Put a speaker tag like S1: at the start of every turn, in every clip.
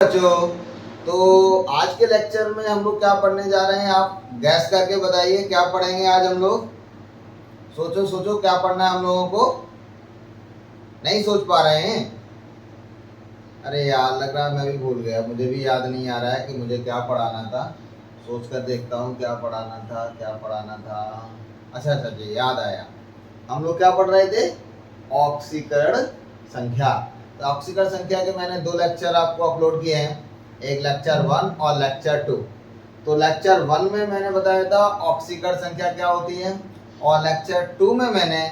S1: बच्चों, तो आज के लेक्चर में हम लोग क्या पढ़ने जा रहे हैं, आप गैस करके बताइए क्या पढ़ेंगे आज हम लोग। सोचो सोचो क्या पढ़ना है हम लोगों को। नहीं सोच पा रहे हैं? अरे यार, लग रहा है मैं भी भूल गया, मुझे भी याद नहीं आ रहा है कि मुझे क्या पढ़ाना था। सोच कर देखता हूँ क्या पढ़ाना था, क्या पढ़ाना था। अच्छा अच्छा जी, याद आया। हम लोग क्या पढ़ रहे थे? ऑक्सीकरण संख्या। तो ऑक्सीकरण संख्या के मैंने 2 लेक्चर आपको अपलोड किए हैं, एक लेक्चर 1 और लेक्चर 2। तो लेक्चर 1 में मैंने बताया था ऑक्सीकरण संख्या क्या होती है, और लेक्चर 2 में मैंने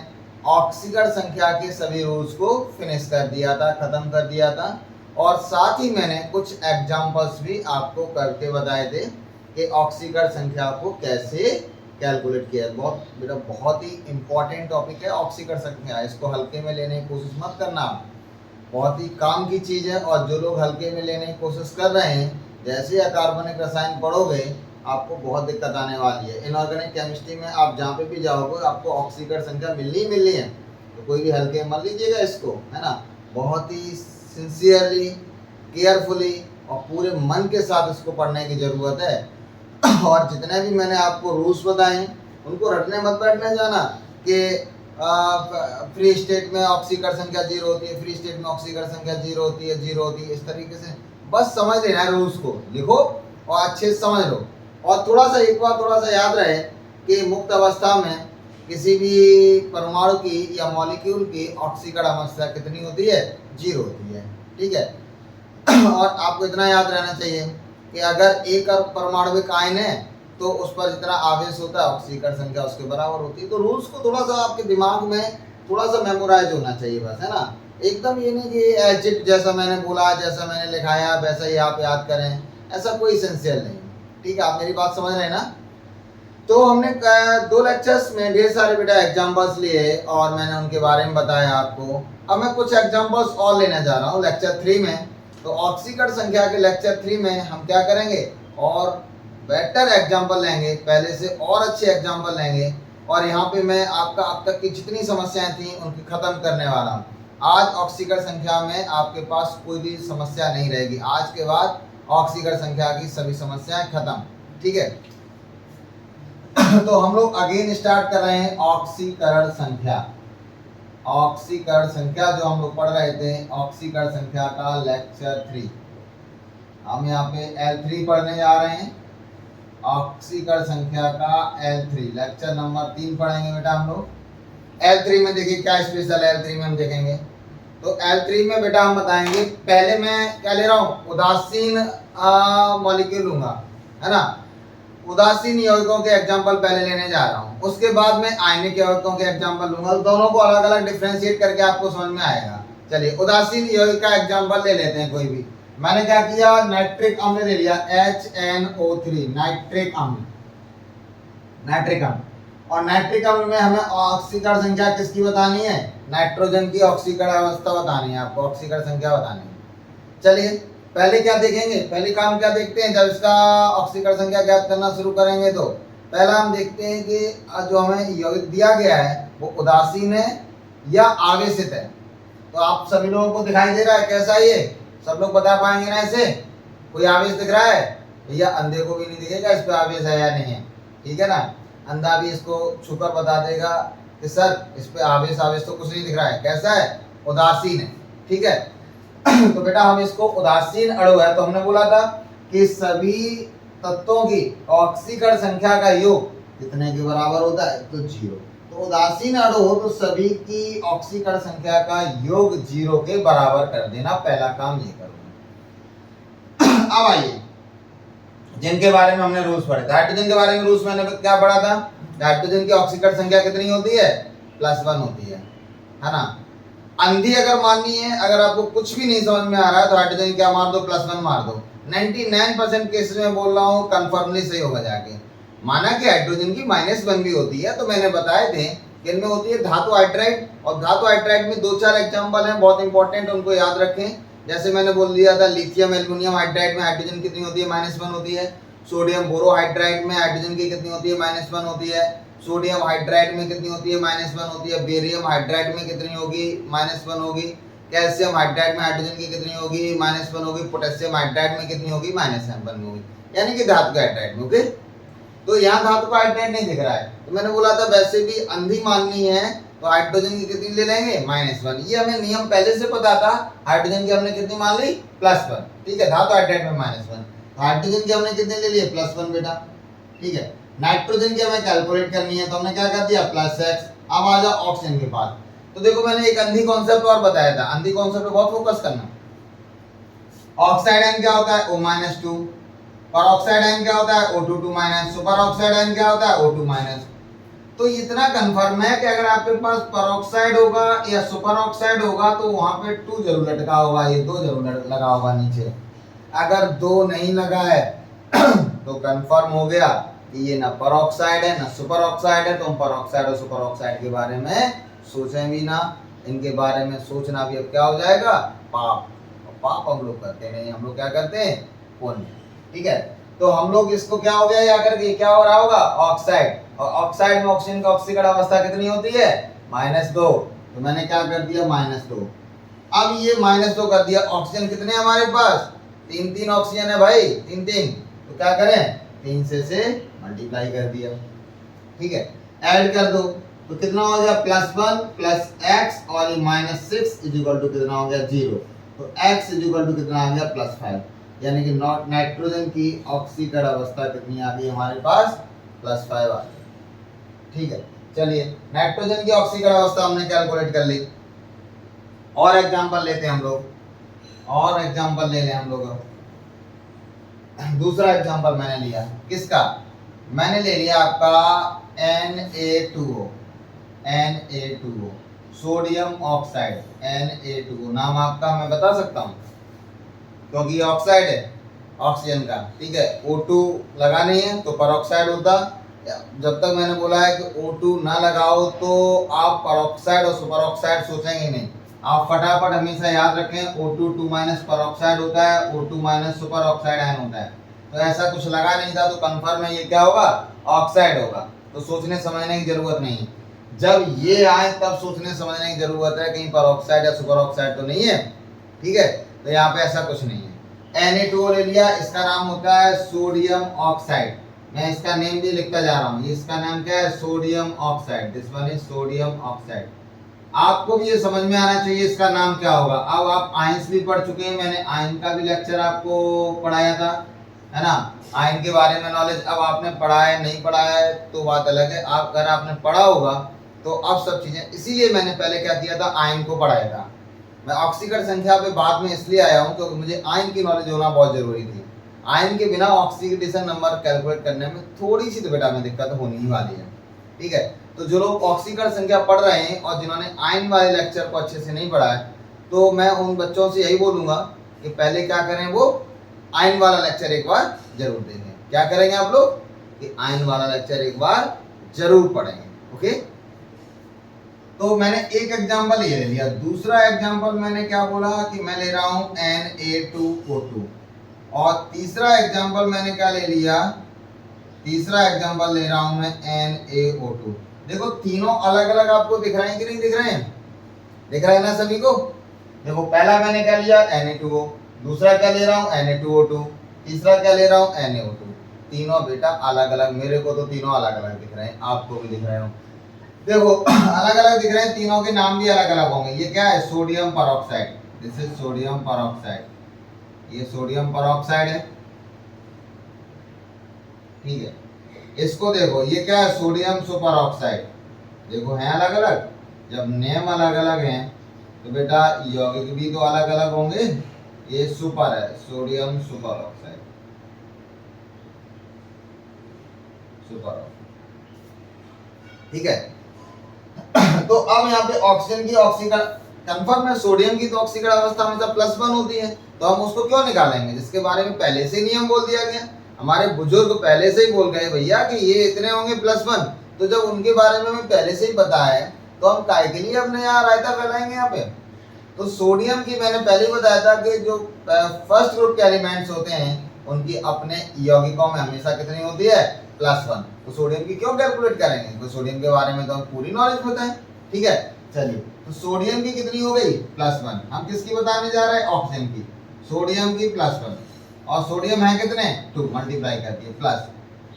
S1: ऑक्सीकरण संख्या के सभी रूल्स को फिनिश कर दिया था, खत्म कर दिया था। और साथ ही मैंने कुछ एग्जांपल्स भी आपको करके बताए थे कि ऑक्सीकरण संख्या को कैसे कैलकुलेट किया है। बहुत ही इंपॉर्टेंट टॉपिक है ऑक्सीकरण संख्या, इसको हल्के में लेने की कोशिश मत करना। बहुत ही काम की चीज़ है, और जो लोग हल्के में लेने की कोशिश कर रहे हैं, जैसे अकार्बनिक रसायन पढ़ोगे आपको बहुत दिक्कत आने वाली है। इनऑर्गेनिक केमिस्ट्री में आप जहाँ पे भी जाओगे आपको ऑक्सीकरण संख्या मिलनी ही मिलनी है, तो कोई भी हल्के में मत लीजिएगा इसको, है ना। बहुत ही सिंसियरली, केयरफुली और पूरे मन के साथ इसको पढ़ने की ज़रूरत है। और जितने भी मैंने आपको रूल्स बताए उनको रटने मत बैठने जाना कि फ्री स्टेट में ऑक्सीकरण संख्या 0 होती है, फ्री स्टेट में ऑक्सीकरण संख्या 0 होती है, 0 होती है, इस तरीके से बस समझ लेना है। रूल्स को लिखो और अच्छे से समझ लो। और थोड़ा सा एक बार थोड़ा सा याद रहे कि मुक्त अवस्था में किसी भी परमाणु की या मॉलिक्यूल की ऑक्सीकरण अवस्था कितनी होती है? 0 होती है, ठीक है। और आपको इतना याद रहना चाहिए कि अगर एक परमाणविक आयन है तो उस पर जितना आवेश होता है ऑक्सीकरण संख्या उसके बराबर होती है। तो रूल्स को थोड़ा सा आपके दिमाग में थोड़ा सा मेमोराइज होना चाहिए बस, है ना। एकदम ये नहीं कि एजिट जैसा मैंने बोला, जैसा मैंने लिखाया वैसा ही आप याद करें, ऐसा कोई सेंसियल नहीं, ठीक है। आप मेरी बात समझ रहे हैं ना। तो हमने 2 लेक्चर्स में ढेर सारे बेटा एग्जाम्पल्स लिए और मैंने उनके बारे में बताया आपको। अब मैं कुछ एग्जाम्पल्स और लेने जा रहा हूँ लेक्चर 3 में। तो ऑक्सीकरण संख्या के लेक्चर 3 में हम क्या करेंगे, और बेटर एग्जाम्पल लेंगे, पहले से और अच्छे एग्जाम्पल लेंगे। और यहाँ पे मैं आपका अब तक की जितनी समस्याएं थी उनकी खत्म करने वाला हूँ। आज ऑक्सीकरण संख्या में आपके पास कोई भी समस्या नहीं रहेगी। आज के बाद ऑक्सीकरण संख्या की सभी समस्याएं खत्म, ठीक है। तो हम लोग अगेन स्टार्ट कर रहे हैं ऑक्सीकरण संख्या। ऑक्सीकरण संख्या जो हम लोग पढ़ रहे थे, ऑक्सीकरण संख्या का लेक्चर 3, हम यहाँ पे L3 पढ़ने जा रहे हैं। ऑक्सीकरण संख्या का L3 लेक्चर नंबर 3 पढ़ेंगे बेटा हम लोग। L3 में देखिए क्या स्पेशल है, L3 में हम देखेंगे। तो L3 में बेटा हम बताएंगे, पहले मैं क्या ले रहा हूँ, उदासीन मॉलिक्यूल लूंगा, है ना। उदासीन यौगिकों के एग्जाम्पल पहले लेने जा रहा हूँ, उसके बाद में आयनिक यौगिकों के एग्जाम्पल लूंगा। दोनों को अलग अलग डिफ्रेंशिएट करके आपको समझ में आएगा। चलिए उदासीन यौगिक का एग्जाम्पल ले लेते हैं कोई भी। मैंने क्या किया, नाइट्रिक अम्ल ले लिया, HNO3 नाइट्रिक अम्ल, नाइट्रिक अम्ल। और नाइट्रिक अम्ल में हमें ऑक्सीकरण संख्या किसकी बतानी है? नाइट्रोजन की ऑक्सीकरण अवस्था बतानी है आपको, ऑक्सीकरण संख्या बतानी है। चलिए पहले क्या देखेंगे, पहले काम क्या देखते हैं, जब इसका ऑक्सीकरण संख्या ज्ञात करना शुरू करेंगे तो पहला हम देखते हैं कि जो हमें यौगिक दिया गया है वो उदासीन है या आवेशित है। तो आप सभी लोगों को दिखाई दे रहा है कैसा, ये सब लोग बता पाएंगे ना ऐसे? कोई आवेश दिख रहा है? भैया अंधे को भी नहीं दिखेगा इस पे आवेश है या नहीं है, ठीक है ना। अंधा भी इसको छूकर बता देगा कि सर इस पे आवेश तो कुछ नहीं दिख रहा है, कैसा है, उदासीन है, ठीक है। तो बेटा हम इसको उदासीन अणु है, तो हमने बोला था कि सभी तत्वों की ऑक्सीकरण संख्या का योग कितने के बराबर होता है? तो 0। तो उदासीन अणु हो तो सभी की ऑक्सीकरण संख्या का योग 0 के बराबर कर देना, पहला काम ये करूंगा। अब आइए जिनके बारे में हमने रूल्स पढ़े थे। हाइड्रोजन के बारे में रूल्स मैंने क्या पढ़ा था? हाइड्रोजन की ऑक्सीकरण संख्या कितनी होती है? +1 होती है ना। अंधी अगर माननी है, अगर आपको कुछ भी नहीं समझ में आ रहा है तो हाइड्रोजन क्या मार दो, +1 मार दो। 99% केसेस में बोल रहा हूँ कन्फर्मली सही होगा जाके। माना कि हाइड्रोजन की -1 भी होती है, तो मैंने बताए थे कि इनमें होती है धातु हाइड्राइड, और धातु हाइड्राइड में 2-4 एग्जाम्पल हैं बहुत इंपॉर्टेंट, उनको याद रखें। जैसे मैंने बोल दिया था लिथियम एल्युमिनियम हाइड्राइड में हाइड्रोजन कितनी होती है? -1 होती है। सोडियम बोरोहाइड्राइड में हाइड्रोजन की कितनी होती है? -1 होती है। सोडियम हाइड्राइड में कितनी होती है? -1 होती है। बेरियम हाइड्राइड में कितनी होगी? -1 होगी। कैल्शियम हाइड्राइड में हाइड्रोजन की कितनी होगी, -1 होगी। पोटेशियम हाइड्राइड में कितनी होगी, -1 होगी, यानी कि धातु के हाइड्राइड में। ओके, तो यहाँ धातु का हाइड्राइड नहीं दिख रहा है, तो मैंने बोला था वैसे भी अंधी माननी है तो हाइड्रोजन की कितनी ले लेंगे, -1। ये हमें नियम पहले से पता था। हाइड्रोजन की हमने कितनी मान ली, +1। ठीक है, धातु हाइड्राइड में -1, हाइड्रोजन की हमने कितने ले लिए, +1 बेटा। ठीक है, नाइट्रोजन की हमें कैलकुलेट करनी है तो हमने क्या कर दिया, +x। अब आ जाओ ऑक्सीजन के पास। तो देखो मैंने एक अंधी कॉन्सेप्ट और बताया था, अंधी कॉन्सेप्ट पे बहुत फोकस करना। ऑक्साइड आयन क्या होता है, O-2। परऑक्साइड आयन क्या होता है, O2-, सुपर ऑक्साइड आयन क्या होता है, O2-। तो इतना कंफर्म है कि अगर आपके पास परऑक्साइड होगा या सुपर ऑक्साइड होगा तो वहां पे 2 जरूर लटका होगा, ये 2 जरूर लगा होगा नीचे। अगर 2 नहीं लगा है तो कंफर्म हो गया कि ये ना परऑक्साइड है ना सुपर ऑक्साइड है। तो हम परऑक्साइड और सुपर ऑक्साइड के बारे में सोचें भी ना, इनके बारे में सोचना भी अब क्या हो जाएगा, पाप। पाप हम लोग करते नहीं, हम लोग क्या करते हैं, पुण्य। ठीक है, तो हम लोग इसको क्या हो गया, या करके क्या हो रहा होगा, ऑक्साइड। और ऑक्साइड में ऑक्सीजन की ऑक्सीकरण अवस्था कितनी होती है, -2। तो मैंने क्या कर दिया, -2। अब ये -2 कर दिया। ऑक्सीजन कितने हमारे पास, 3 ऑक्सीजन है भाई, 3। तो क्या करें, 3 से मल्टीप्लाई कर दिया। ठीक है, ऐड कर दो तो कितना हो गया, +1 + x और ये -6 कितना हो गया, 0। तो x कितना आ गया, +5। यानी कि नाइट्रोजन की ऑक्सीकरण अवस्था कितनी आ गई हमारे पास, +5 आ गई। ठीक है, चलिए नाइट्रोजन की ऑक्सीकरण अवस्था हमने कैलकुलेट कर ली। और एग्जांपल लेते हैं हम लोग, और एग्जांपल ले लें हम लोग। दूसरा एग्जांपल मैंने लिया किसका, मैंने ले लिया आपका Na2O, सोडियम ऑक्साइड। Na2O नाम आपका मैं बता सकता हूँ क्योंकि ऑक्साइड है ऑक्सीजन का। ठीक है, O2 लगा नहीं है तो परऑक्साइड होता। जब तक मैंने बोला है कि O2 ना लगाओ तो आप परऑक्साइड और सुपर ऑक्साइड सोचेंगे नहीं। आप फटाफट हमेशा याद रखें O2 परऑक्साइड होता है, O2 सुपर ऑक्साइड आयन होता है। तो ऐसा कुछ लगा नहीं था तो कंफर्म है ये क्या होगा, ऑक्साइड होगा। तो सोचने समझने की जरूरत नहीं, जब ये आए तब सोचने समझने की जरूरत है कहीं परऑक्साइड या सुपर ऑक्साइड तो नहीं है। ठीक है, तो यहाँ पे ऐसा कुछ नहीं है। Na2O ले लिया, इसका नाम होता है सोडियम ऑक्साइड। मैं इसका नेम भी लिखता जा रहा हूँ, इसका नाम क्या है, sodium oxide. This one is sodium oxide. आपको भी ये समझ में आना चाहिए इसका नाम क्या होगा। अब आप आयंस भी पढ़ चुके हैं, मैंने आयन का भी लेक्चर आपको पढ़ाया था, है ना। आयन के बारे में नॉलेज अब आपने पढ़ा है नहीं पढ़ा है तो बात अलग है। आप अगर आपने पढ़ा होगा तो अब सब चीजें, इसीलिए मैंने पहले क्या किया था, आयन को पढ़ाया था। मैं ऑक्सीकरण संख्या पे बाद में इसलिए आया हूँ क्योंकि मुझे आयन की नॉलेज होना बहुत जरूरी थी। आयन के बिना ऑक्सीडेशन नंबर कैलकुलेट करने में थोड़ी सी तो बेटा में दिक्कत होनी ही वाली है। ठीक है, तो जो लोग ऑक्सीकरण संख्या पढ़ रहे हैं और जिन्होंने आयन वाले लेक्चर को अच्छे से नहीं पढ़ा है तो मैं उन बच्चों से यही बोलूंगा कि पहले क्या करें, वो आयन वाला लेक्चर एक बार जरूर देखें। क्या करेंगे आप लोग कि आयन वाला लेक्चर एक बार जरूर पढ़ेंगे। ओके, तो मैंने एक एग्जांपल ये ले लिया। दूसरा एग्जांपल मैंने क्या बोला कि मैं ले रहा हूं Na2O2। और तीसरा एग्जांपल मैंने क्या ले लिया, तीसरा एग्जांपल ले रहा हूं मैं NaO2। देखो तीनों अलग अलग आपको दिख रहे हैं कि नहीं दिख रहे हैं, दिख रहा है ना सभी को। देखो पहला मैंने क्या लिया, Na2O। दूसरा क्या ले रहा हूं, Na2O2। तीसरा क्या ले रहा हूं, NaO2। तीनों बेटा अलग अलग, मेरे को तो तीनों अलग अलग दिख रहे हैं, आपको भी दिख रहे हो। देखो अलग अलग दिख रहे हैं, तीनों के नाम भी अलग अलग होंगे। ये क्या है, sodium peroxide. This is sodium peroxide. ये सोडियम परऑक्साइड है। ठीक है, इसको देखो ये क्या है, सोडियम सुपर ऑक्साइड। देखो हैं अलग अलग, जब नेम अलग अलग हैं तो बेटा यौगिक भी तो अलग अलग होंगे। ये सुपर है, sodium super oxide, super oxide. ठीक है, तो अब यहाँ पे ऑक्सीजन की ऑक्सीकरण कंफर्म है, सोडियम की तो ऑक्सीकरण अवस्था हमेशा +1 होती है, तो हम उसको क्यों निकालेंगे जिसके बारे में पहले से नियम बोल दिया गया। हमारे बुजुर्ग पहले से ही बोल गए भैया कि ये इतने होंगे +1। तो जब उनके बारे में हमें पहले से ही पता है तो हम काय के लिए अपने यहाँ रायता फैलाएंगे यहाँ पे। तो सोडियम की मैंने पहले ही बताया था कि जो फर्स्ट ग्रुप के एलिमेंट्स होते हैं उनकी अपने यौगिकों में हमेशा कितनी होती है, +1। तो सोडियम की क्यों कैलकुलेट करेंगे, तो सोडियम के बारे में तो हम पूरी नॉलेज बताएं। ठीक है, चलिए, तो सोडियम की कितनी हो गई +1। हम किसकी बताने जा रहे हैं, ऑक्सीजन की। सोडियम की +1 और सोडियम है कितने 2, मल्टीप्लाई कर दिए प्लस।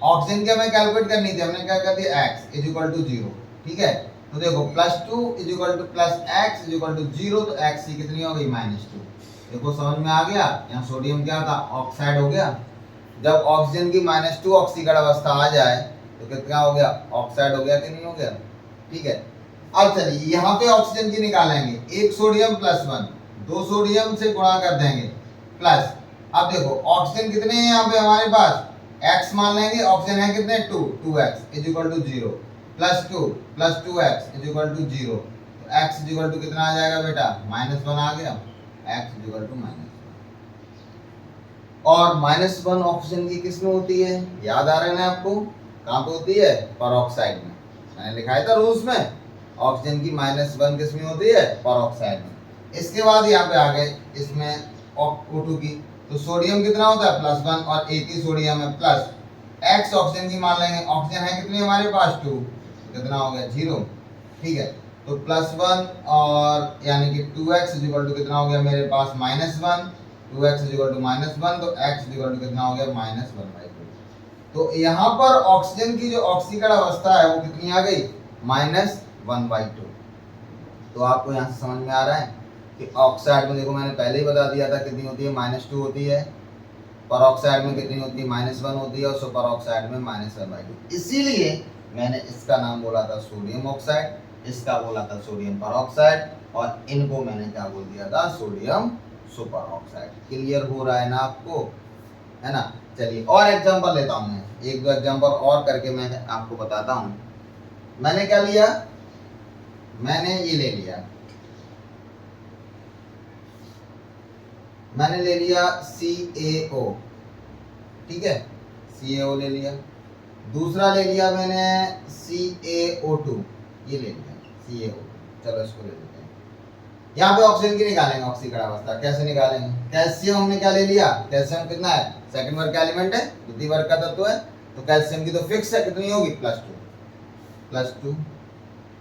S1: ऑक्सीजन की हमें कैलकुलेट करनी थी, हमने क्या कर दिया x इज इक्वल टू 0। ठीक है, तो देखो +2 is equal to +x is equal to 0, तो x की कितनी हो गई -2। देखो समझ में आ गया, यहाँ सोडियम क्या था, ऑक्साइड हो गया। जब ऑक्सीजन की -2 ऑक्सीकरण अवस्था आ जाए तो कितना हो गया, ऑक्साइड हो गया कि नहीं हो गया। ठीक है, अब चलिए यहाँ पे ऑक्सीजन की निकालेंगे, एक सोडियम +1, दो सोडियम से गुणा कर देंगे प्लस। अब देखो ऑक्सीजन कितने हैं यहाँ पे हमारे पास, x मान लेंगे, ऑक्सीजन है कितने 2, 2x is equal to 0 +2 + 2x is equal to 0, तो x इज इक्वल टू कितना आ जाएगा बेटा -1 आ गया, x इज इक्वल टू -1। और -1 ऑक्सीजन की किस में होती है, याद आ रहा है ना आपको, कहाँ पे होती है, पेरोक्साइड में। मैंने लिखाया था रूल्स में, ऑक्सीजन की -1 किस में होती है, पेरोक्साइड में। इसके बाद यहाँ पे आ गए इसमें O2 की, तो सोडियम कितना होता है +1 और एक ही सोडियम है प्लस x ऑक्सीजन की मान लेंगे, ऑक्सीजन है कितनी हमारे पास 2, कितना हो गया 0। ठीक है, तो +1 और यानी कि 2x इज इक्वल टू कितना हो गया मेरे पास -1, 2x इज इक्वल टू -1, तो x इज इक्वल टू कितना हो गया -1/2। तो यहाँ पर ऑक्सीजन की जो ऑक्सीकरण अवस्था है वो कितनी आ गई -1/2। तो आपको यहाँ से समझ में आ रहा है कि ऑक्साइड में देखो मैंने पहले ही बता दिया था कितनी होती है, -2 होती है, पेरोक्साइड में कितनी होती है -1 होती है, और सुपर ऑक्साइड में -1/2। इसीलिए मैंने इसका नाम बोला था सोडियम ऑक्साइड, इसका बोला था सोडियम पेरोक्साइड, और इनको मैंने क्या बोल दिया था, सोडियम सुपर ऑक्साइड। क्लियर हो रहा है ना आपको, है ना। चलिए और एग्जांपल लेता हूँ मैं, एक दो एग्जांपल और करके मैं आपको बताता हूँ। मैंने क्या लिया, मैंने ये ले लिया, मैंने ले लिया CaO। ठीक है, CaO ले लिया। दूसरा ले लिया मैंने CaO2, ये ले लिया CaO। चलो इसको ले लेते हैं। यहाँ पे ऑक्सीजन की निकालेंगे ऑक्सीकरण अवस्था, कैसे निकालेंगे, कैल्शियम हमने क्या ले लिया, कैल्शियम कितना है, सेकंड वर्ग का एलिमेंट है, द्वितीय वर्ग का तत्व है, तो कैल्शियम की तो फिक्स है, कितनी होगी +2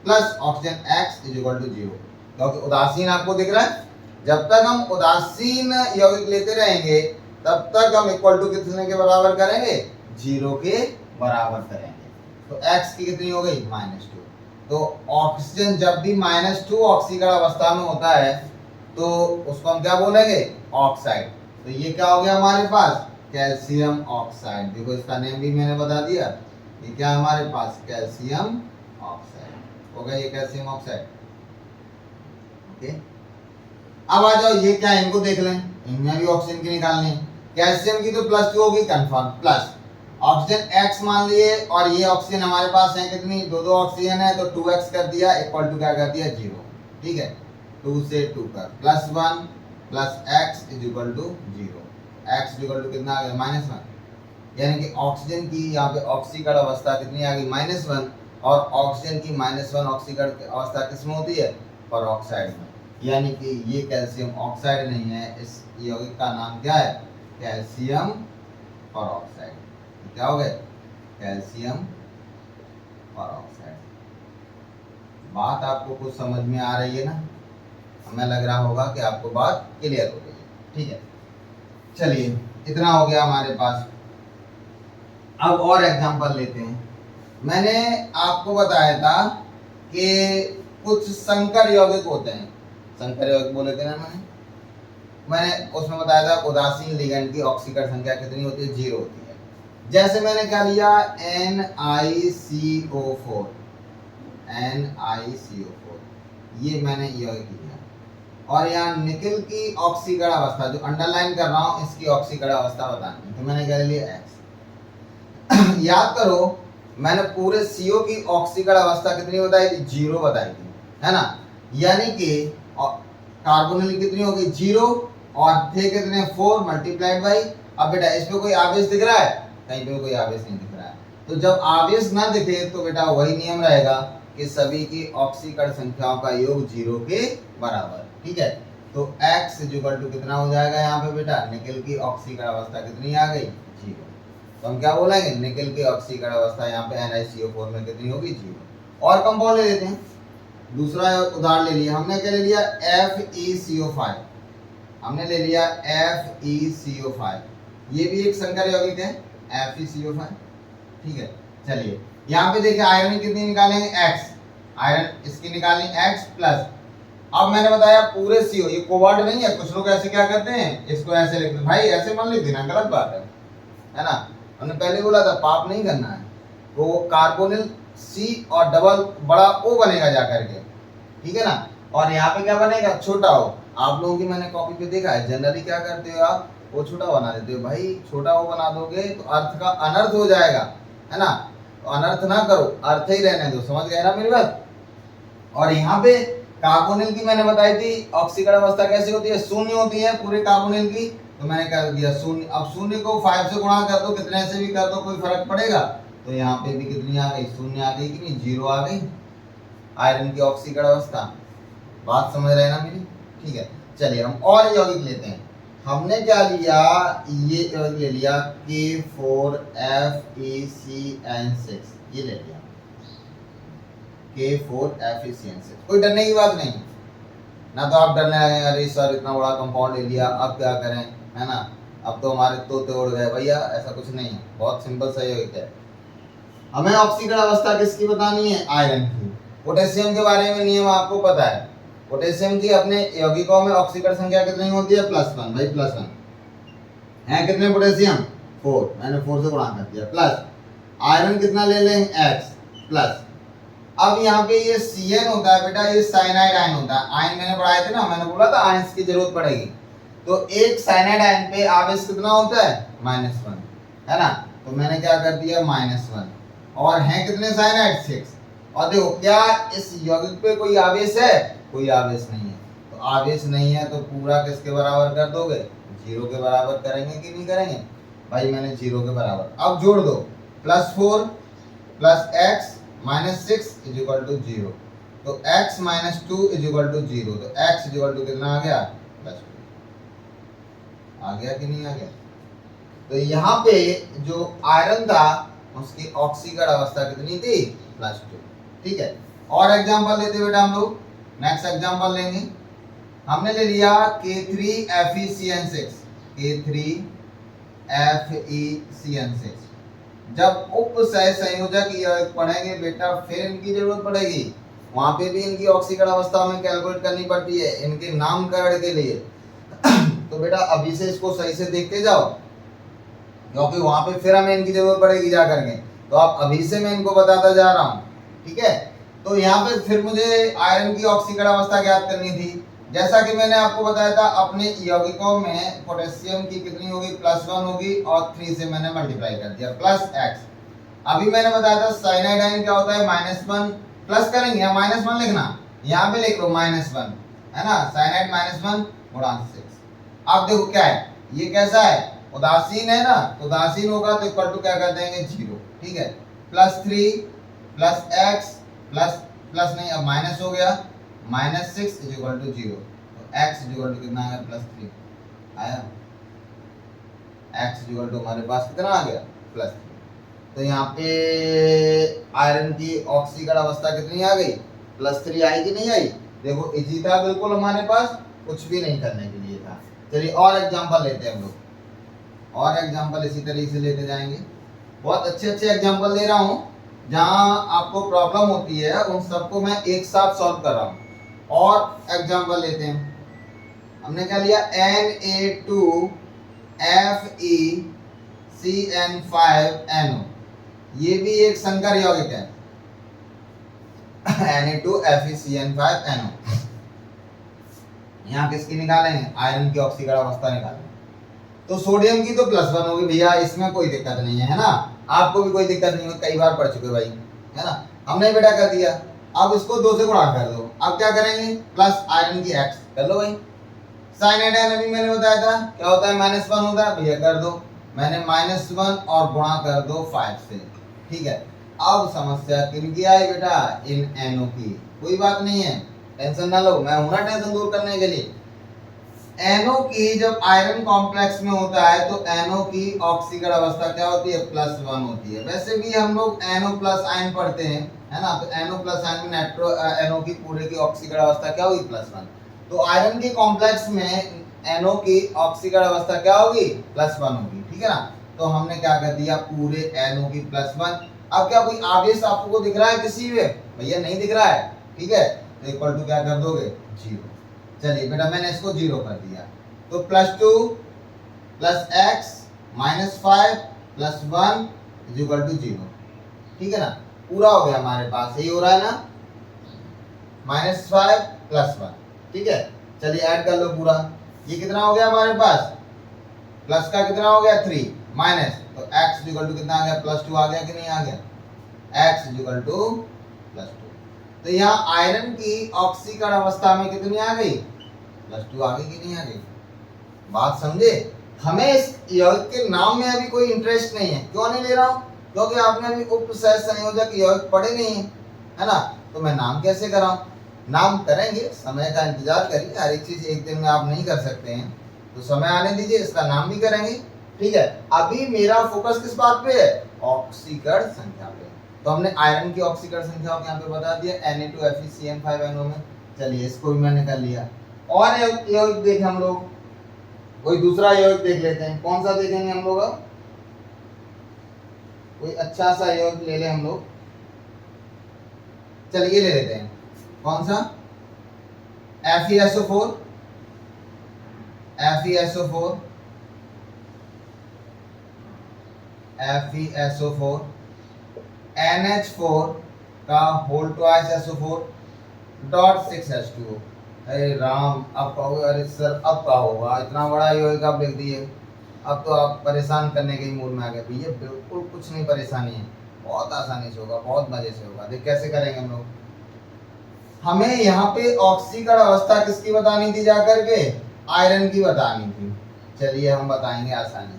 S1: plus oxygen x is equal to 0, क्योंकि उदासीन आपको दिख रहा है, जब तक हम उदासीन यौगिक लेते रहेंगे तब तक हम इक्वल टू कितने के बराबर करेंगे, 0 के बराबर करेंगे। तो x की कितनी हो गई -2। तो ऑक्सीजन जब भी -2 ऑक्सीकरण अवस्था में होता है तो उसको हम क्या बोलेंगे, ऑक्साइड। तो ये क्या हो गया हमारे पास, कैल्शियम ऑक्साइड। देखो इसका नेम भी मैंने बता दिया, ये क्या हमारे पास कैल्शियम ऑक्साइड हो गया, ये कैल्शियम ऑक्साइड। ओके, अब आ जाओ, ये क्या है इनको देख लें, इनमें भी ऑक्सीजन की निकालनी है। कैल्शियम की तो +2 होगी कंफर्म, प्लस ऑक्सीजन x मान लिए, और ये ऑक्सीजन हमारे पास है कितनी, दो ऑक्सीजन है, तो 2x कर दिया इक्वल टू क्या कर दिया 0। ठीक है, 2 से 2 कर +1 plus x is equal to 0, x is equal to कितना आ गया -1, यानी कि ऑक्सीजन की यहाँ पे ऑक्सीकरण अवस्था कितनी आ गई -1, और ऑक्सीजन की -1 ऑक्सीकरण अवस्था किसमें होती है, पेरोक्साइड में, यानी कि ये कैल्शियम ऑक्साइड नहीं है, इस यौगिक का नाम क्या है, कैल्शियम पेरोक्साइड। क्या हो गए, कैल्शियम पेरोक्साइड। बात आपको कुछ समझ में आ रही है ना, हमें लग रहा होगा कि आपको बात क्लियर हो गई है। ठीक है, चलिए इतना हो गया हमारे पास। अब और एग्जांपल लेते हैं। मैंने आपको बताया था कि कुछ संकर यौगिक होते हैं, संकर यौगिक बोले थे ना मैंने उसमें बताया था उदासीन लिगैंड की ऑक्सीकरण संख्या कितनी होती है, 0 होती है। जैसे मैंने क्या लिया, NiCO4, ये मैंने यौगिक लिया, और यहाँ निकल की ऑक्सीकरण अवस्था जो अंडरलाइन कर रहा हूँ, इसकी ऑक्सीकरण अवस्था बतानी, तो मैंने क्या लिया X। याद करो मैंने पूरे CO की ऑक्सीकरण अवस्था कितनी बताई थी, 0 बताई थी, है ना, यानी कि कार्बोनिल कितनी हो गई 0, और थे कितने 4 मल्टीप्लाइड बाई। अब बेटा इस पे कोई आवेश दिख रहा है, कहीं पे कोई आवेश नहीं दिख रहा है, तो जब आवेश ना दिखे तो बेटा वही नियम रहेगा कि सभी की ऑक्सीकरण संख्याओं का योग 0 के बराबर। ठीक है, तो x इज इक्वल टू कितना हो जाएगा यहाँ पे बेटा, निकल की ऑक्सीकरण अवस्था कितनी आ गई 0, तो हम क्या बोलेंगे, निकल की ऑक्सीकरण अवस्था यहाँ पे NiCO4 में कितनी होगी 0। और कंपाउंड ले लेते हैं, दूसरा उदाहरण ले लिया हमने, क्या ले लिया, FeCO5, हमने ले लिया FeCO5, ये भी एक संकर यौगिक है FeCO5, ठीक है। चलिए यहाँ पे देखिए आयरन की कितनी निकालेंगे, X, आयरन इसकी निकालेंगे X प्लस, अब मैंने बताया पूरे CO, ये कोबाल्ट नहीं है, कुछ लोग ऐसे क्या करते हैं, इसको ऐसे लिखते हैं, भाई ऐसे मत लिख देना, गलत बात है ना। हमने पहले बोला था पाप नहीं करना है, तो कार्बोनिल C और डबल बड़ा O बनेगा जाकर के, ठीक है ना। और यहाँ पे क्या बनेगा, छोटा O। आप लोगों की मैंने कॉपी पे देखा है, जनरली क्या करते हो आप, वो छोटा बना देते हो, भाई छोटा O बना दोगे तो अर्थ का अनर्थ हो जाएगा, है ना। तो अनर्थ ना करो, अर्थ ही रहने दो, समझ गए ना मेरी बात। और यहाँ पे कार्बोनिल की मैंने बताई थी ऑक्सीकरण अवस्था कैसे होती है, शून्य होती है पूरे कार्बोनिल की, तो मैंने कर दिया शून्य। अब शून्य को 5 से गुणा कर दो, कितने से भी कर दो, कोई फर्क पड़ेगा, तो यहाँ पे भी कितनी आ गई, शून्य आ गई कि नहीं, 0 आ गई आयरन की ऑक्सीकरण अवस्था। बात समझ रहे हैं ना मेरी, ठीक है। चलिए हम और यौगिक लेते हैं, हमने क्या लिया, ये यौगिक ले लिया K4FeCN6, ये ले लिया K4FeCN6, कोई डरने की बात नहीं ना, तो आप डरने लगे अरे सर इतना बड़ा कंपाउंड ले लिया अब क्या करें, है ना, अब तो हमारे तोते उड़ गए, भैया ऐसा कुछ नहीं है, बहुत सिंपल सा यौगिक है। हमें ऑक्सीकरण अवस्था किसकी बतानी है, आयरन की। पोटेशियम के बारे में नियम आपको पता है, पोटेशियम की अपने यौगिकों में ऑक्सीकरण संख्या कितनी होती है, +1, भाई +1 है, कितने पोटेशियम 4, मैंने 4 से गुणा कर दिया, प्लस आयरन कितना ले लें X प्लस। अब यहाँ पे ये Cn होता है बेटा, ये साइनाइड आयन होता है, आयन मैंने पढ़ाए थे ना, मैंने बोला था आयंस की जरूरत पड़ेगी, तो एक साइनाइड आयन पे आवेश कितना होता है, -1, है ना, तो मैंने क्या कर दिया -1, और हैं कितने साइनाइड 6, और देखो क्या इस यौगिक पे कोई आवेश है, कोई आवेश नहीं है, तो आवेश नहीं है तो पूरा किसके बराबर कर दोगे, 0 के बराबर करेंगे कि नहीं करेंगे, भाई मैंने 0 के बराबर। अब जोड़ दो, +4 + x -6 = 0, तो x - 2 = 0, तो x = कितना आ गया, +2, आ गया कि नहीं आ गया। तो यहाँ पे जो आयरन था उसकी ऑक्सीकरण अवस्था कितनी थी, +2, ठीक है। और एग्जांपल लेते बेटा हम लोग, नेक्स्ट एग्जांपल लेंगे, हमने ले लिया K3FeCN6, K3FeCN6, जब उप सहसंयोजक यौगिक पढ़ेंगे बेटा फिर इनकी जरूरत पड़ेगी, वहां पे भी इनकी ऑक्सीकरण अवस्था में कैलकुलेट करनी पड़ती है इनके नामकरण के लिए तो बेटा अभी से इसको सही से देखते जाओ, क्योंकि वहां पे फिर हमें इनकी जरूरत पड़ेगी जा करके, तो आप अभी से मैं इनको बताता जा रहा हूँ, ठीक है। तो यहाँ पे फिर मुझे आयरन की ऑक्सीकरण अवस्था ज्ञात करनी थी, जैसा कि मैंने आपको बताया था अपने यौगिकों में पोटेशियम की कितनी होगी, +1 होगी, और 3 से मैंने मल्टीप्लाई कर दिया +x। अभी मैंने बताया था साइनाइड आयन क्या होता है, -1, प्लस करेंगे या -1 लिखना, यहाँ पे लिख लो -1, है ना, साइनाइड -1 × 6। अब देखो क्या है, ये कैसा है, उदासीन है ना, तो उदासीन होगा तो इक्वल टू क्या कर देंगे 0, ठीक है, +3 + x प्लस नहीं, अब माइनस हो गया, -6 = 0, तो x = कितना आ गया, +3 आया, x = हमारे पास कितना आ गया, +3। तो यहाँ पे आयरन की ऑक्सीकरण अवस्था कितनी आ गई, +3 आई कि नहीं आई, देखो इजी था बिल्कुल, हमारे पास कुछ भी नहीं करने के लिए था। चलिए और एग्जांपल लेते हैं हम लोग, और एग्जांपल इसी तरीके से लेते जाएंगे, बहुत अच्छे अच्छे एग्जांपल दे रहा हूँ, जहाँ आपको प्रॉब्लम होती है उन सबको मैं एक साथ सॉल्व कर रहा हूँ। और एग्जांपल लेते हैं, हमने क्या लिया, Na2FeCN5NO, ये भी एक संकर यौगिक है Na2FeCN5NO। यहाँ किसकी निकालेंगे, आयरन की ऑक्सीकरण अवस्था निकालेंगे, तो सोडियम की तो +1 होगी भैया, इसमें कोई दिक्कत नहीं है ना, आपको भी कोई दिक्कत नहीं होगी, कई बार पढ़ चुके भाई, है ना। हमने बेटा कर दिया, अब इसको 2 से गुणा कर दो, अब क्या करेंगे, प्लस आयरन की x कर लो भाई। साइनाइड आयन अभी मैंने बताया था क्या होता है, -1 होता है भैया, कर दो, मैंने -1 और गुणा कर दो 5 से, ठीक है। अब समस्या किनकी आई बेटा, इन NO की, कोई बात नहीं है, टेंशन ना लो, मैं हूं ना टेंशन दूर करने के लिए। NO की जब आयरन कॉम्प्लेक्स में होता है तो NO की ऑक्सीकरण अवस्था क्या होती है, +1 होती है। वैसे भी हम लोग NO+ आयन पढ़ते हैं, है ना। तो NO प्लस आयन में NO की पूरे की ऑक्सीकरण अवस्था क्या होगी, +1। तो आयरन के कॉम्प्लेक्स में NO की ऑक्सीकरण अवस्था क्या होगी, +1 होगी, ठीक है ना। तो हमने क्या कर दिया, पूरे NO की +1। अब क्या कोई आवेश आपको दिख रहा है किसी में, भैया नहीं दिख रहा है, ठीक है। तो इक्वल टू क्या कर दोगे, 0। चलिए बेटा मैंने इसको 0 कर दिया। तो +2 + x - 5 + 1 = 0, ठीक है ना। पूरा हो गया हमारे पास, यही हो रहा है ना, -5 + 1, ठीक है। चलिए ऐड कर लो पूरा। ये कितना हो गया हमारे पास, प्लस का कितना हो गया 3 माइनस, तो x = कितना आ गया, +2 आ गया कि नहीं आ गया, x = +2। तो यहाँ आयरन की ऑक्सीकरण अवस्था में कितनी आ गई, +2 आ गई कि नहीं आ गई। बात समझे। हमें इस यौगिक के नाम में अभी कोई इंटरेस्ट नहीं है। क्यों नहीं ले रहा हूँ, क्योंकि आपने अभी उप सह संयोजक यौगिक पढ़े नहीं है ना। तो मैं नाम कैसे कराऊं, नाम करेंगे, समय का इंतजार करिए। हर एक चीज एक दिन में आप नहीं कर सकते हैं, तो समय आने दीजिए, इसका नाम भी करेंगे, ठीक है। अभी मेरा फोकस किस बात पे है, ऑक्सीकरण संख्या पे। तो हमने आयरन की ऑक्सीकरण संख्या को यहाँ पे बता दिया, Na2FeCN5NO में। चलिए इसको भी मैंने कर लिया। और यौगिक देखें हम लोग, कोई दूसरा यौगिक देख लेते हैं। कौन सा देखेंगे हम लोग, कोई अच्छा सा यौगिक ले लें हम लोग। चलिए ले लेते हैं, कौन सा, FeSO4, FeSO4, FeSO4, NH4 का होल ट्वाइस SO4 .6H2O। अरे राम, अब कहोगे अरे सर अब क्या होगा, इतना बड़ा यौगिक आप लिख दिए। अब तो आप परेशान करने के मूड में आ गए। भैया बिल्कुल कुछ नहीं परेशानी है, बहुत आसानी से होगा, बहुत मजे से होगा। देख कैसे करेंगे हम लोग। हमें यहाँ पे ऑक्सीकरण अवस्था किसकी बतानी थी, जाकर के आयरन की बतानी थी। चलिए हम बताएंगे आसानी से।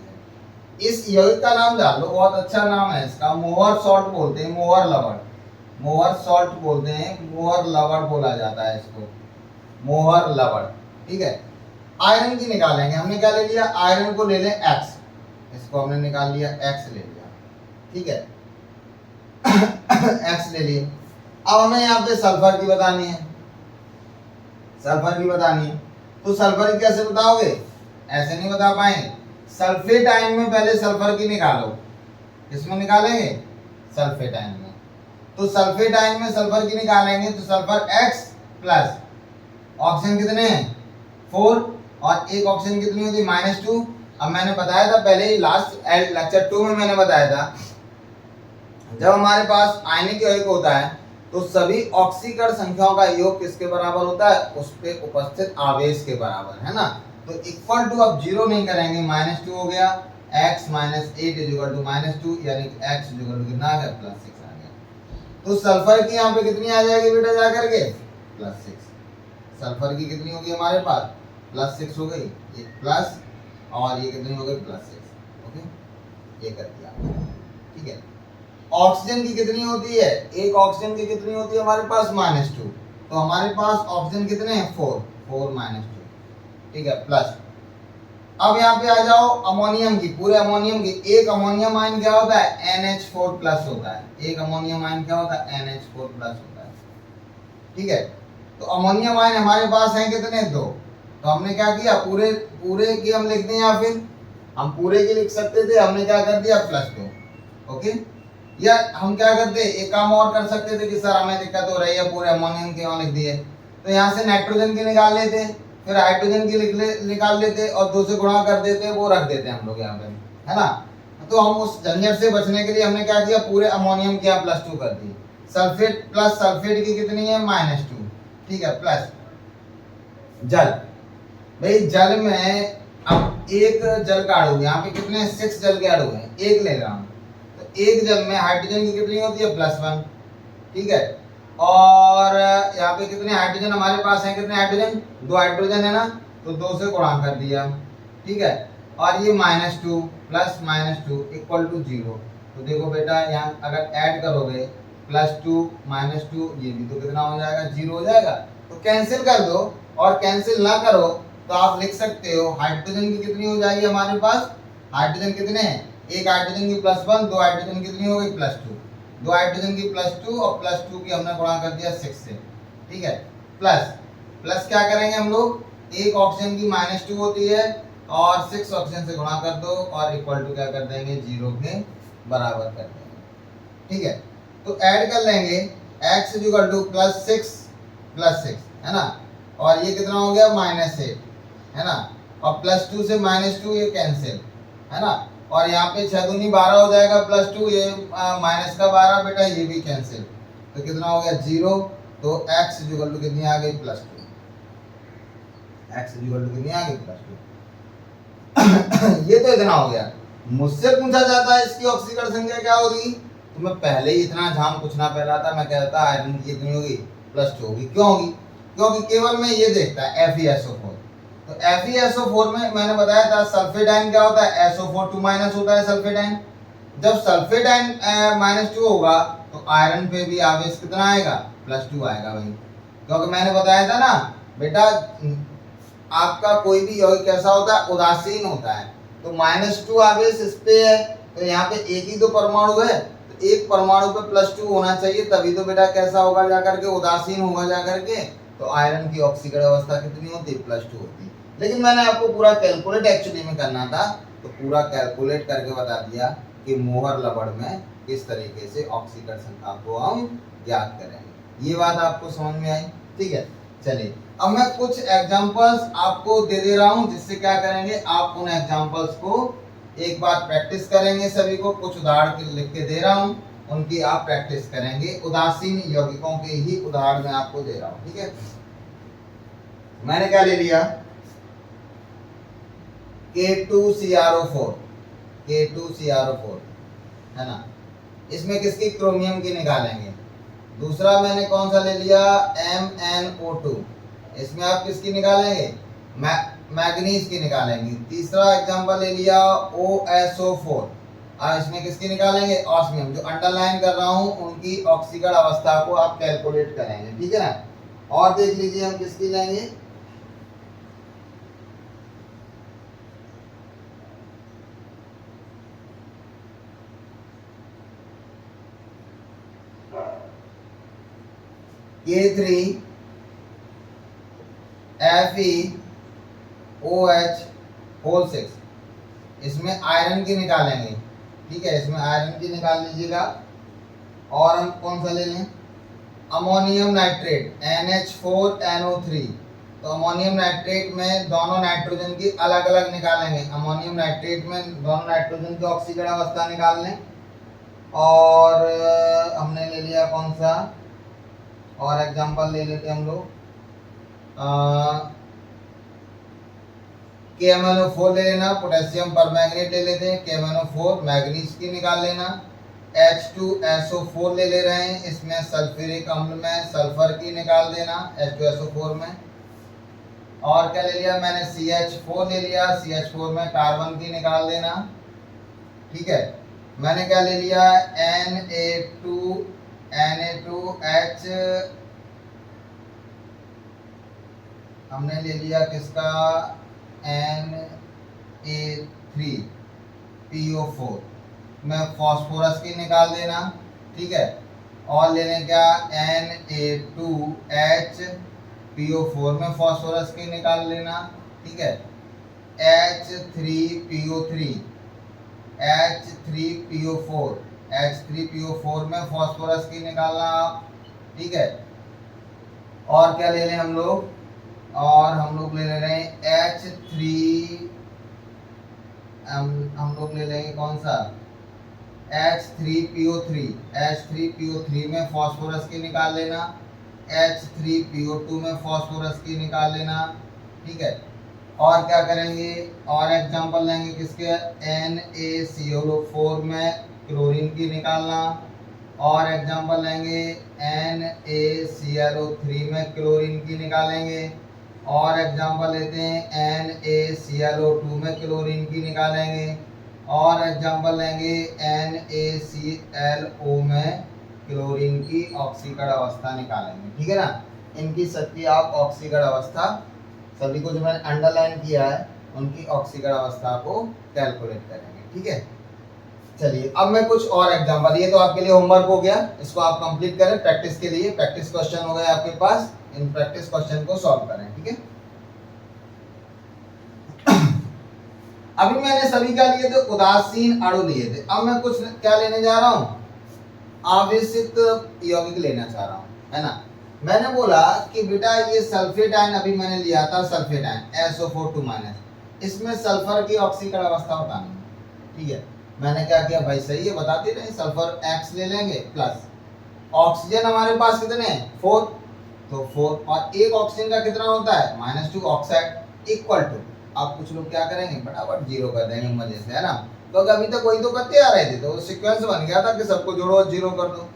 S1: इस यौगिक का नाम जान लो, बहुत अच्छा नाम है इसका, मोहर सॉल्ट बोलते हैं, मोहर लवण, मोहर सॉल्ट बोलते हैं, मोहर लवण बोला जाता है इसको, मोहर लवण, ठीक है। आयरन की निकालेंगे, हमने क्या ले लिया, आयरन को ले लें x, इसको हमने निकाल लिया, x ले लिया, ठीक है। x ले लिए। अब हमें यहाँ पे सल्फर की बतानी है, सल्फर की बतानी है। तो सल्फर की कैसे बताओगे, ऐसे नहीं बता पाएंगे। सल्फेट आयन में पहले सल्फर की निकालो, किसमें निकालेंगे, सल्फेट आयन में। तो सल्फेट आयन में सल्फर की निकालेंगे तो सल्फर x प्लस ऑक्सीजन कितने हैं 4, और एक ऑक्सीजन कितनी होती है -2। अब मैंने बताया था पहले ही, लास्ट लेक्चर 2 में मैंने बताया था, जब हमारे पास आयनिक यौगिक होता है तो सभी ऑक्सीकरण संख्याओं का योग किसके बराबर होता है, उस पे उपस्थित आवेश के बराबर, है ना। तो इक्वल टू अब 0 नहीं करेंगे, -2 हो गया, x - 8 = -2, यानी x कितना आ गया, +6 आ गया। तो सल्फर की यहाँ पे कितनी आ जाएगी बेटा, जा करके +6। सल्फर की कितनी होगी हमारे पास, +6 हो गई, ये प्लस और ये कितनी हो गई, +6। ओके, ये कर दिया, ठीक है। ऑक्सीजन की कितनी होती है, एक ऑक्सीजन की कितनी होती है हमारे पास, -2। तो हमारे पास ऑक्सीजन कितने हैं, 4 -2, ठीक है, प्लस। अब यहाँ पे आ जाओ अमोनियम की, पूरे अमोनियम की। एक अमोनियम आयन क्या होता है, NH4+ होता है। एक अमोनियम आयन क्या होता है, NH4+ होता है, ठीक है। तो अमोनियम आयन हमारे पास हैं कितने, 2। तो हमने क्या किया, पूरे पूरे की हम लिख दें, या फिर हम पूरे की लिख सकते थे, हमने क्या कर दिया, +2। ओके, या हम क्या करते, एक काम और कर सकते थे कि सर हमें दिक्कत हो रही है, पूरे अमोनियम के लिख दिए, तो यहाँ से नाइट्रोजन की निकाल लेते, फिर हाइड्रोजन की निकाल लेते और 2 से गुणा कर देते, वो रख देते हम लोग यहाँ पे, है ना। तो हम उस झंझट से बचने के लिए हमने क्या किया, पूरे अमोनियम की यहाँ +2 कर दी। सल्फेट प्लस सल्फेट की कितनी है, -2, ठीक है, प्लस जल। भाई जल में अब एक जल का अणु, यहाँ पे कितने 6 जल के अणु हैं, एक ले रहा हूँ। तो एक जल में हाइड्रोजन की कितनी होती है, +1, ठीक है। और यहाँ पे कितने हाइड्रोजन हमारे पास हैं, कितने हाइड्रोजन, 2 हाइड्रोजन है ना, तो 2 से गुणा कर दिया, ठीक है। और ये -2 प्लस -2 = 0। तो देखो बेटा यहाँ अगर ऐड करोगे +2 -2, ये भी तो कितना हो जाएगा, 0 हो जाएगा। तो कैंसिल कर दो, और कैंसिल ना करो तो आप लिख सकते हो हाइड्रोजन की कितनी हो जाएगी हमारे पास, हाइड्रोजन कितने हैं, एक हाइड्रोजन की +1, 2 हाइड्रोजन कितनी हो गई, +2, दो हाइड्रोजन की +2 और +2 की हमने गुणा कर दिया 6 से, ठीक है। प्लस प्लस क्या करेंगे हम लोग, एक ऑक्सीजन की -2 होती है और 6 ऑक्सीजन से गुणा कर दो और इक्वल टू क्या कर देंगे, 0 के बराबर कर देंगे, ठीक है। तो ऐड कर लेंगे x इक्वल टू +6 है ना, और ये कितना हो गया -8 है ना, और +2 से -2 ये कैंसिल है ना, और यहाँ पे 6 दूनी 12 हो जाएगा, +2 ये माइनस का 12 बेटा ये भी कैंसिल, तो कितना हो गया 0। तो x इक्वल टू कितनी आ गई, +2, x इक्वल टू कितनी आ गई, +2। ये तो इतना हो गया। मुझसे पूछा जाता है इसकी ऑक्सीकरण संख्या क्या होगी, तो मैं पहले ही इतना झाम पूछना पहला था, मैं कहता आयरन की कितनी होगी, +2 होगी। क्यों होगी, क्योंकि केवल मैं ये देखता है FeSO4, तो FeSO4 में मैंने बताया था सल्फेट क्या होता है, SO4 2- होता है सल्फेट। जब सल्फेट -2 होगा तो आयरन पे भी आवेश कितना आएगा, +2 आएगा भाई, क्योंकि मैंने बताया था ना बेटा आपका कोई भी यौगिक कैसा होता है, उदासीन होता है, तो -2 आवेश इस पे है, तो यहाँ पे एक ही तो परमाणु है, तो एक परमाणु पे +2 होना चाहिए, तभी तो बेटा कैसा होगा जाकर के, उदासीन होगा जाकर के, तो आयरन की ऑक्सीकरण अवस्था कितनी होती है, +2 होती है। लेकिन मैंने आपको पूरा कैलकुलेट एक्चुअली में करना था, तो पूरा कैलकुलेट करके बता दिया कि मोहर लवण में किस तरीके से ऑक्सीकरण संख्या को हम ज्ञात करेंगे। ये बात आपको समझ में आई, ठीक है। चलिए अब मैं कुछ एग्जांपल्स आपको दे दे रहा हूं, जिससे क्या करेंगे, आप उन एग्जांपल्स को एक बार प्रैक्टिस करेंगे। सभी को कुछ उदाहरण लिख के दे रहा हूं, उनकी आप प्रैक्टिस करेंगे। उदासीन यौगिकों के ही उदाहरण मैं आपको दे रहा हूं, ठीक है। मैंने क्या ले लिया, K2CrO4 है ना, इसमें किसकी, क्रोमियम की निकालेंगे। दूसरा मैंने कौन सा ले लिया, MnO2, इसमें आप किसकी निकालेंगे, मैग्नीज की निकालेंगे। तीसरा एग्जांपल ले लिया OSO4, और इसमें किसकी निकालेंगे, ऑस्मियम। जो अंडरलाइन कर रहा हूं उनकी ऑक्सीकरण अवस्था को आप कैलकुलेट करेंगे, ठीक है ना। और देख लीजिए हम किसकी लेंगे, K3FeOH6, इसमें आयरन की निकालेंगे, ठीक है, इसमें आयरन की निकाल लीजिएगा। और हम कौन सा ले लें, अमोनियम नाइट्रेट NH4NO3, तो अमोनियम नाइट्रेट में दोनों नाइट्रोजन की अलग अलग निकालेंगे। अमोनियम नाइट्रेट में दोनों नाइट्रोजन की ऑक्सीकरण अवस्था निकाल लें। और हमने ले लिया कौन सा, और एग्जांपल ले लेते हम लोग, KMnO4 ले लेना, पोटेशियम परमैंगनेट ले लेते हैं, KMnO4 मैग्नीज की निकाल लेना। H2SO4 ले रहे हैं, इसमें सल्फ्यूरिक अम्ल में सल्फर की निकाल देना H2SO4 में। और क्या ले लिया मैंने, CH4 ले लिया, CH4 में कार्बन की निकाल देना, ठीक है। मैंने क्या ले लिया, Na2H, हमने ले लिया किसका, Na3PO4 में फास्फोरस की निकाल देना, ठीक है। और ले लें क्या, Na2HPO4 में फास्फोरस की निकाल लेना, ठीक है। H3PO4 में फास्फोरस की निकालना आप, ठीक है। और क्या ले लें हम लोग, और हम लोग ले रहे हैं हम लोग ले लेंगे कौन सा, H3PO3 में फास्फोरस की निकाल लेना, H3PO2 में फास्फोरस की निकाल लेना, ठीक है। और क्या करेंगे, और एग्जांपल लेंगे किसके, NaCl4 में क्लोरीन की निकालना। और एग्जांपल लेंगे NaClO3 में क्लोरीन की निकालेंगे। और एग्जांपल लेते हैं NaClO2 में क्लोरीन की निकालेंगे। और एग्जांपल लेंगे NaClO में क्लोरीन की ऑक्सीकरण अवस्था निकालेंगे, ठीक है ना। इनकी सबकी आप ऑक्सीकरण अवस्था, सभी को जो मैंने अंडरलाइन किया है उनकी ऑक्सीकरण अवस्था को कैलकुलेट करेंगे, ठीक है। चलिए अब मैं कुछ और एग्जांपल, ये तो आपके लिए होमवर्क हो गया, इसको आप कंप्लीट करें प्रैक्टिस के लिए। प्रैक्टिस क्वेश्चन हो गए आपके पास, इन प्रैक्टिस क्वेश्चन को सॉल्व करें, ठीक है। अभी मैंने सभी क्या लिए थे, उदासीन अणु लिए थे। अब मैं कुछ क्या लेने जा रहा हूं, आवेशित यौगिक लेना चाह रहा हूं, है ना। मैंने बोला कि बेटा ये सल्फेट आयन अभी मैंने लिया था, सल्फेट आयन SO4 इसमें सल्फर की ऑक्सीकरण अवस्था बतानी है, ठीक है। मैंने क्या किया भाई, सही है, बताते रहे, सल्फर X ले लेंगे प्लस ऑक्सीजन हमारे पास कितने हैं 4, तो 4 और एक ऑक्सीजन का कितना होता है -2 ऑक्साइड इक्वल टू, अब कुछ लोग क्या करेंगे फटाफट जीरो कर देंगे मजे से, है ना। तो अभी तक वही तो करते आ रहे थे, तो सीक्वेंस बन गया था कि सबको जोड़ो और जीरो कर दो।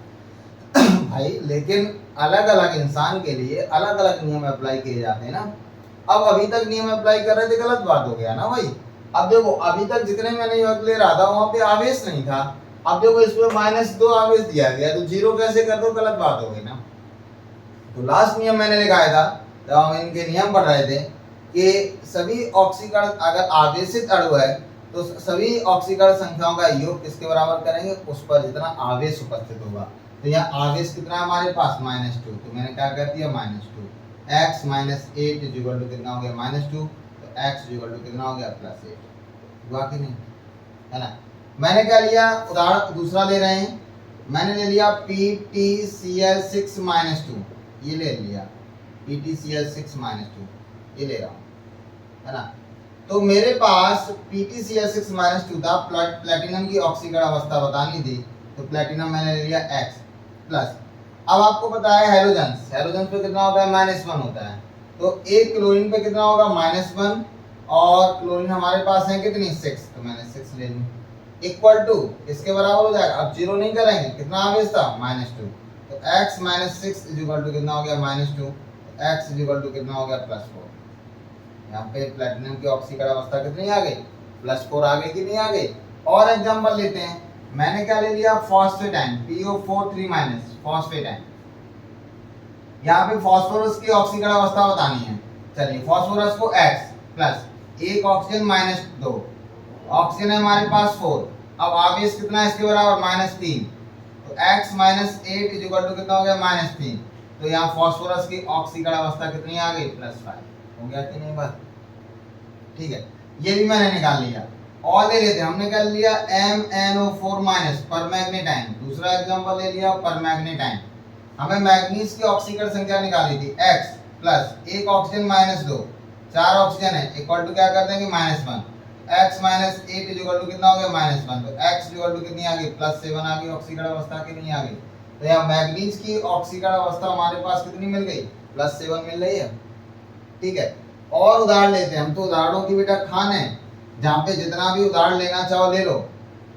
S1: भाई लेकिन अलग अलग इंसान के लिए अलग अलग नियम अप्लाई किए जाते हैं ना। अब अभी तक नियम अप्लाई कर रहे थे, गलत बात हो गया ना भाई। अब देखो अभी तक जितने मैंने योग ले रहा था वहां पे आवेश नहीं था, अब देखो इसमें -2 आवेश दिया गया, तो जीरो कैसे कर दो, गलत बात हो गई ना। तो लास्ट नियम मैंने लिखाया था जब हम इनके नियम पढ़ रहे थे कि सभी ऑक्सीकरण अगर आवेशित अणु है तो सभी ऑक्सीकरण संख्याओं का योग किसके बराबर करेंगे, उस पर जितना आवेश उपस्थित होगा। तो यहाँ आवेश कितना है हमारे पास -2, तो मैंने क्या कर दिया -2, x - 8 इक्वल टू कितना हो गया -2, तो x इक्वल टू कितना हो गया +8, हुआ कि नहीं, है ना। मैंने क्या लिया, उदाहरण दूसरा ले रहे हैं, मैंने ले लिया PtCl6 -2, ये ले लिया PtCl6 -2, ये ले रहा हूँ, है ना। तो मेरे पास PtCl6 -2 था, प्लेटिनम की ऑक्सीकरण अवस्था बतानी थी, तो प्लेटिनम मैंने ले लिया X प्लस, अब आपको पता है हैलोजेंस, हैलोजेंस पे कितना होता है -1 होता है, तो एक क्लोरीन पे कितना होगा -1 और क्लोरीन हमारे पास है कितनी 6, तो मैंने 6 ले ली इक्वल टू इसके बराबर हो जाएगा। अब जीरो नहीं करेंगे, कितना आवेश था -2, तो x - 6 इक्वल टू कितना हो गया -2, तो x इक्वल टू कितना हो गया +4। यहाँ पे प्लेटिनम की ऑक्सीकरण अवस्था कितनी आ गई, +4 आ गई कि नहीं आ गई। और एग्जांपल लेते हैं, मैंने क्या ले लिया phosphate ion PO4 phosphate ion, यहाँ पे फास्फोरस की ऑक्सीकरण अवस्था बतानी है। चलिए फास्फोरस को X प्लस एक ऑक्सीजन -2, ऑक्सीजन है हमारे पास 4, अब आवेश कितना है इसके बराबर -3, तो x - 8 इक्वल टू कितना हो गया -3, तो यहाँ फास्फोरस की ऑक्सीकरण अवस्था कितनी आ गई +5, हो गया कि नहीं बात, ठीक है। ये भी मैंने निकाल लिया। और ले लेते हैं, हमने क्या लिया MnO4- परमैग्नेट आयन, दूसरा एग्जांपल ले लिया परमैग्नेट आयन। हमें मैग्नीज की ऑक्सीकरण संख्या निकाली थी x प्लस एक ऑक्सीजन -2, 4 ऑक्सीजन है इक्वल टू क्या कर देंगे -1, x - 8 इक्वल टू कितना हो गया -1, तो x इक्वल टू कितनी आ गई +7 आ गई ऑक्सीकरण अवस्था की, नहीं आ गई। तो यहाँ मैग्नीज की ऑक्सीकरण अवस्था हमारे पास कितनी मिल गई +7 मिल रही है, ठीक है। और उदाहरण लेते हैं, हम तो उदाहरणों की बेटा खान है, जहाँ पे जितना भी उदाहरण लेना चाहो ले लो।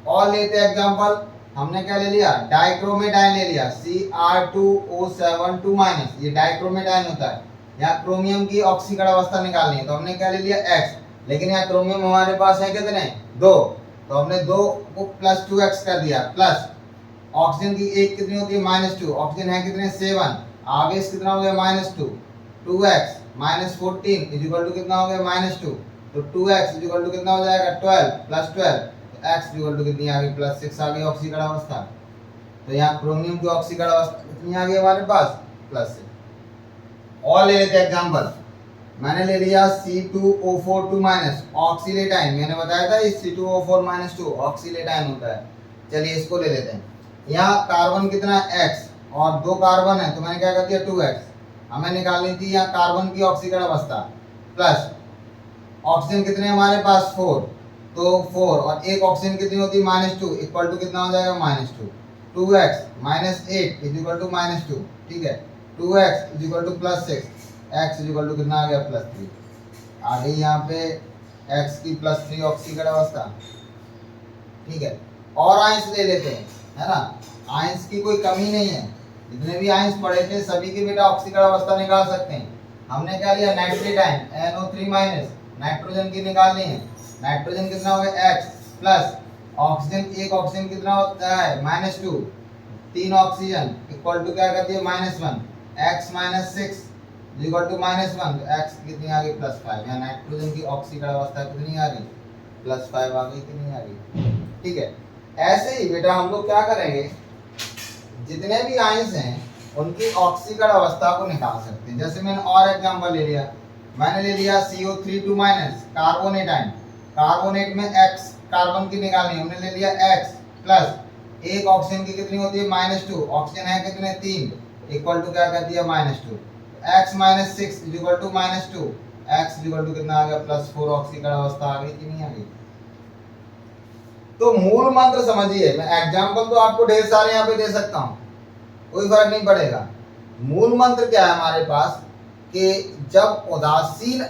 S1: और लेते हैं एग्जांपल, हमने क्या ले लिया डाइक्रोमेट आयन ले लिया Cr2O7 ये डाइक्रोमेट आयन होता है। यहाँ क्रोमियम की ऑक्सीकरण अवस्था निकालनी है, तो हमने क्या ले लिया X, लेकिन यहाँ क्रोमियम हमारे पास है कितने 2, तो हमने 2 को +2x कर दिया, प्लस ऑक्सीजन की एक कितनी होती है -2, ऑक्सीजन है कितने 7, आवेश कितना हो गया -2, 2x -14 इक्वल टू कितना हो गया -2, तो 2x इक्वल टू कितना हो जाएगा 12 +12, तो x इक्वल टू कितनी आ गई +6 आ गई ऑक्सीकरण अवस्था। तो यहाँ क्रोमियम की ऑक्सीकरण अवस्था कितनी आ गई हमारे पास +6। और ले लेते हैं एग्जांपल, मैंने ले लिया C2O4 ऑक्सीलेट आयन, मैंने बताया था ये C2O4 ऑक्सीलेट आयन होता है। चलिए इसको ले लेते हैं, यहाँ कार्बन कितना x और 2 कार्बन है, तो मैंने क्या कर दिया 2x, हमें निकालनी थी यहाँ कार्बन की ऑक्सीकरण अवस्था, प्लस ऑक्सीजन कितने हमारे पास 4, तो 4 और एक ऑक्सीजन कितनी होती है -2 इक्वल टू कितना हो जाएगा -2, 2x - 8 इक्वल टू -2, ठीक है, 2x equal to +6, x equal to कितना आ गया +3, आ गई यहाँ पे x की +3 ऑक्सीकरण अवस्था, ठीक है। और आयंस ले लेते हैं, है ना, आयंस की कोई कमी नहीं है, जितने भी आयंस पढ़े थे सभी की बेटा ऑक्सीकरण अवस्था निकाल सकते हैं। हमने क्या लिया नाइट्रेट आयन NO3 नाइट्रोजन की निकालनी है, नाइट्रोजन कितना हो गया X प्लस ऑक्सीजन एक ऑक्सीजन कितना होता है -2, 3 ऑक्सीजन इक्वल टू क्या कर दिया -1, x - 6 इक्वल टू -1, तो x कितनी आ गई +5, यहाँ नाइट्रोजन की ऑक्सीकरण अवस्था कितनी आ गई +5 आ गई कि नहीं आ गई, ठीक है। ऐसे ही बेटा हम लोग क्या करेंगे, जितने भी आयंस हैं उनकी ऑक्सीकरण अवस्था को निकाल सकते हैं। जैसे मैंने और एग्जांपल ले लिया, मैंने ले लिया CO3 minus carbonate ion, carbonate में X कार्बन की निकालनी, हमने ले लिया X प्लस एक ऑक्सीजन की कितनी होती है -2, ऑक्सीजन है कितने 3, इक्वल टू क्या कर दिया -2, X minus 6 is equal to -2, X equal to कितना आ गया +4, ऑक्सीकरण अवस्था आ गई कि नहीं आ गई। तो मूल मंत्र समझिए, मैं एग्जाम्पल तो आपको ढेर सारे यहाँ पे दे सकता हूँ, कोई फर्क नहीं पड़ेगा। मूल मंत्र क्या है हमारे पास कि जब उदासीन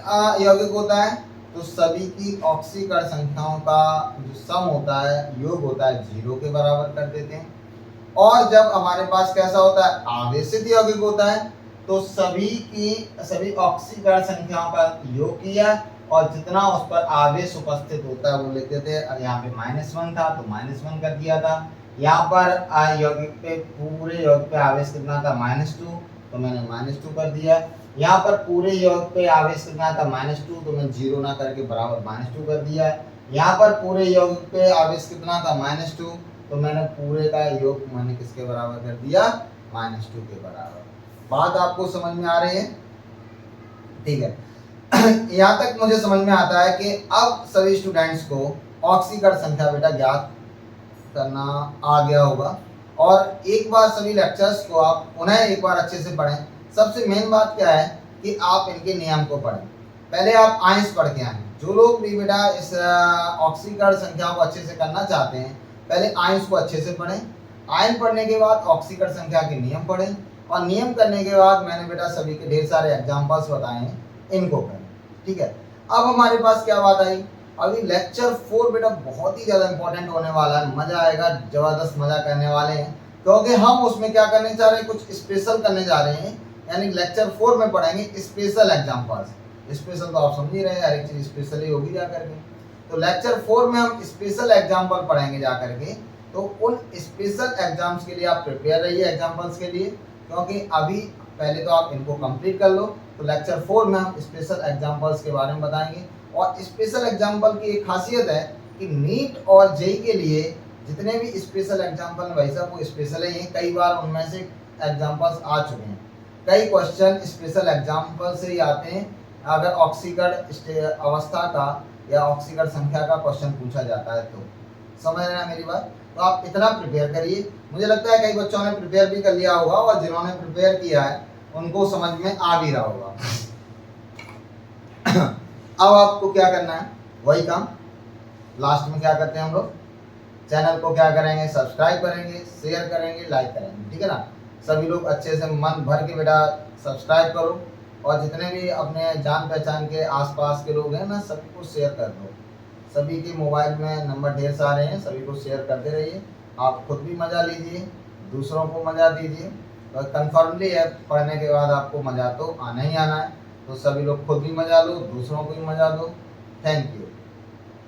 S1: यौगिक होता है तो सभी की ऑक्सीकरण संख्याओं का जो सम होता है, योग होता है, 0 के बराबर कर देते हैं। और जब हमारे पास कैसा होता है, आवेशित यौगिक होता है, तो सभी ऑक्सीकरण संख्याओं का योग किया और जितना उस पर आवेश उपस्थित होता है वो लेते थे। और यहाँ पे -1 था तो -1 कर दिया था। यहाँ पर यौगिक पे पूरे यौगिक पे आवेश कितना था -2, तो मैंने -2 कर दिया। यहाँ पर पूरे यौगिक पे आवेश कितना था -2, तो मैं 0 ना करके बराबर -2 कर दिया। यहाँ पर पूरे यौगिक पे आवेश कितना था -2, तो मैंने पूरे का योग मैंने किसके बराबर कर दिया, -2 के बराबर। बात आपको समझ में आ रही है? ठीक है। यहाँ तक मुझे समझ में आता है कि अब सभी स्टूडेंट्स को ऑक्सीकरण संख्या बेटा ज्ञात करना आ गया होगा। और एक बार सभी लेक्चर्स को आप पुनः एक बार अच्छे से पढ़ें। सबसे मेन बात क्या है कि आप इनके नियम को पढ़ें। पहले आप आयंस पढ़ के आए। जो लोग भी बेटा इस ऑक्सीकरण संख्या को अच्छे से करना चाहते हैं, पहले आयंस को अच्छे से पढ़ें। आयन पढ़ने के बाद ऑक्सीकरण संख्या के नियम पढ़ें, और नियम करने के बाद मैंने बेटा सभी के ढेर सारे एग्जाम्पल्स बताए हैं, इनको करें। ठीक है। अब हमारे पास क्या बात आई, अभी लेक्चर 4 बेटा बहुत ही ज़्यादा इंपॉर्टेंट होने वाला है, मज़ा आएगा, ज़बरदस्त मज़ा करने वाले हैं, क्योंकि हम उसमें क्या करने जा रहे हैं, कुछ स्पेशल करने जा रहे हैं। यानी लेक्चर 4 में पढ़ेंगे स्पेशल एग्जाम्पल्स। स्पेशल तो आप समझ ही रहे हैं, हर एक चीज़ स्पेशल ही होगी जा करके। तो लेक्चर 4 में हम स्पेशल एग्जाम्पल पढ़ेंगे जा करके। तो उन स्पेशल एग्जाम्स के लिए आप प्रिपेयर रहिए, एग्जाम्पल्स के लिए, क्योंकि अभी पहले तो आप इनको कंप्लीट कर लो। तो लेक्चर 4 में हम स्पेशल एग्जाम्पल्स के बारे में बताएंगे। और स्पेशल एग्जाम्पल की एक खासियत है कि नीट और जेई के लिए जितने भी स्पेशल एग्जाम्पल भाई साहब वो स्पेशल ही हैं। कई बार उनमें से एग्जाम्पल्स आ चुके हैं, कई क्वेश्चन स्पेशल एग्जाम्पल से ही आते हैं। अगर ऑक्सीकरण अवस्था का या ऑक्सीकरण संख्या का क्वेश्चन पूछा जाता है तो समझ रहे हैं मेरी बात। तो आप इतना प्रिपेयर करिए। मुझे लगता है कई बच्चों ने प्रिपेयर भी कर लिया होगा, और जिन्होंने प्रिपेयर किया है उनको समझ में आ भी रहा होगा। अब आपको क्या करना है, वही काम लास्ट में क्या करते हैं हम लोग, चैनल को क्या करेंगे, सब्सक्राइब करेंगे, शेयर करेंगे, लाइक करेंगे। ठीक है ना। सभी लोग अच्छे से मन भर के बेटा सब्सक्राइब करो, और जितने भी अपने जान पहचान के आसपास के लोग हैं ना, सभी को शेयर कर दो। सभी के मोबाइल में नंबर ढेर सारे हैं, सभी को शेयर करते रहिए। आप खुद भी मज़ा लीजिए, दूसरों को मज़ा दीजिए। और कन्फर्मली है, पढ़ने के बाद आपको मज़ा तो आना ही आना है। तो सभी लोग खुद भी मज़ा लो, दूसरों को भी मज़ा दो। Thank you.